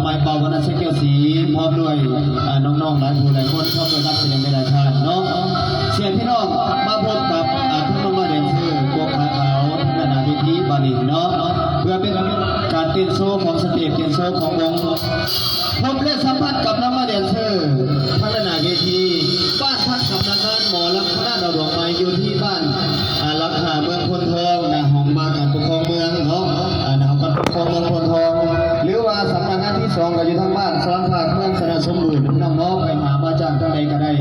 ไม้เป่าวันนั้นเช็คเกี่ยวสีพร้อมด้วยน้องๆหลายผู้หลายคนพร้อมด้วยนักแสดงในรายการเนาะเชียร์พี่น้องมาพบกับทุกน้องๆแดนเซอร์พวกขาขาวนานาวิธีบาลินเนาะเพื่อเป็นการเต้นโชว์ของสเตจเต้นโชว์ของวงพบและสัมผัสกับน้องๆแดนเซอร์พัฒนาเวทีบ้านพักสำนักงานหมอลำคณะดาวดวงไม้อยู่ที่บ้านรักหาเมืองพลทองนะห้องมาการปกครองเมืองเนาะนะการปกครองเมืองพลทองหรือว่าสำนักงานที่2ก็อยู่ทางบ้านสอนภาคเมืองสระสมบูรณ์น้องๆไปหามาจ้างทางใดก็ได้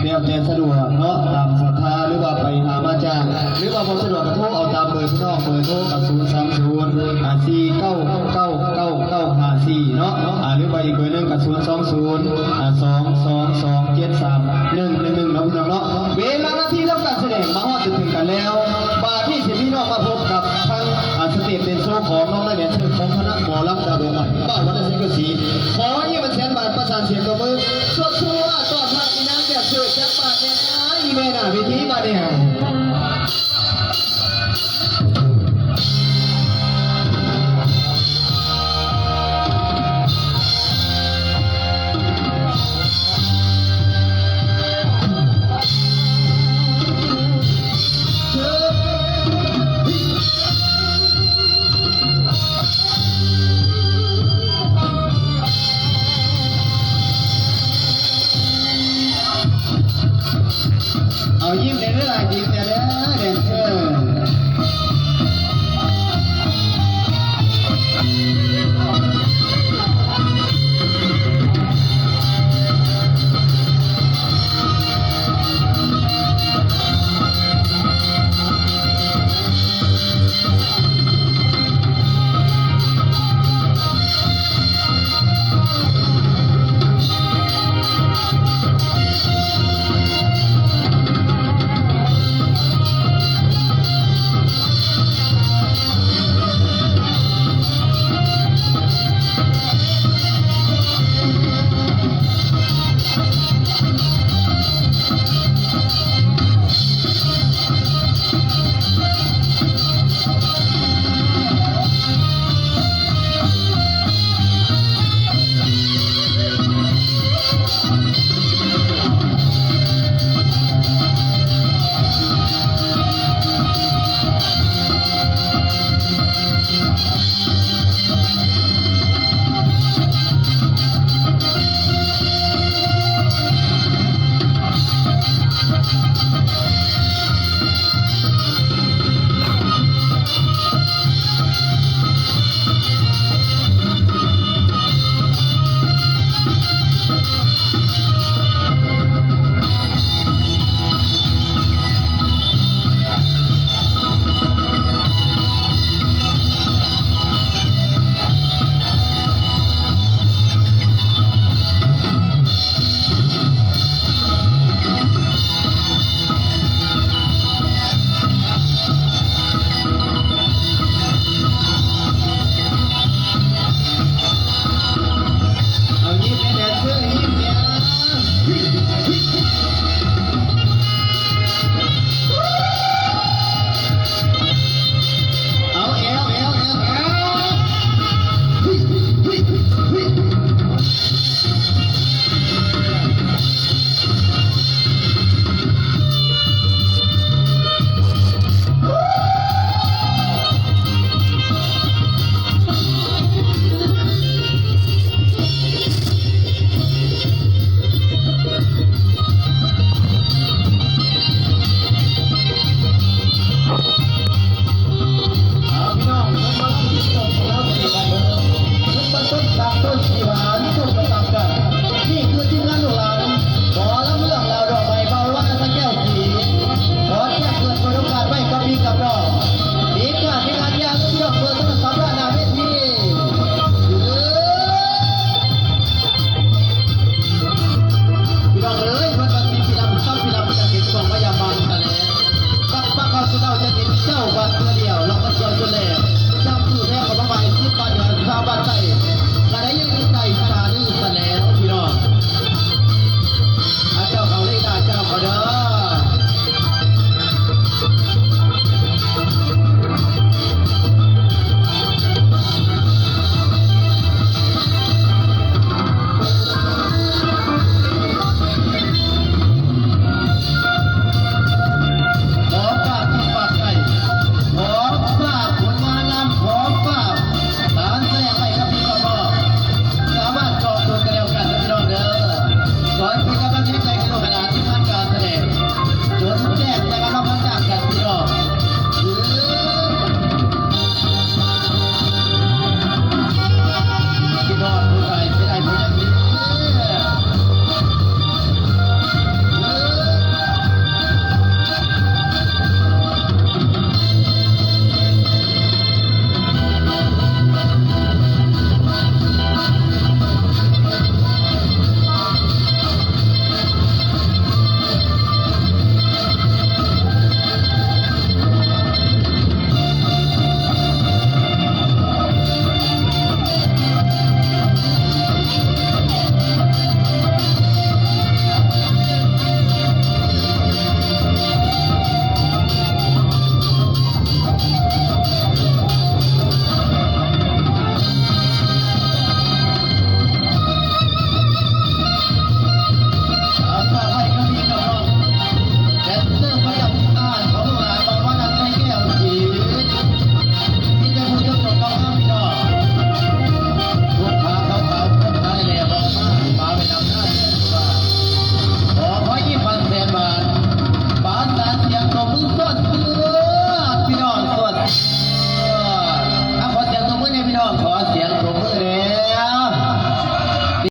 เดี๋ยวแต่สะดวกเนาะตามศรัทธาหรือว่าไปหามาจ้างหรือว่าพอสะดวกก็โทรเอาตามเบอร์พี่น้องเบอร์โทรกับ03049999954เนาะหรือว่าอีกเบอร์นึงกับ02022273111เนาะพี่น้องเนาะเวลาหน้าที่ทำการแสดงมาฮอดถึงกันแล้วบาที่สิพี่น้องมาพบกับทางสเตจเป็นโชว์ของน้องนักเรียนของคณะหมอลำดาวดวงใหม่บ้านวัดเซกสีขอ20,000 บาทประสานเสียงกับมือสดทั่วต่อทางอีนางแบบเชิดจักบาทเนี่ยอีเมน่าวิธีมาเนี่ย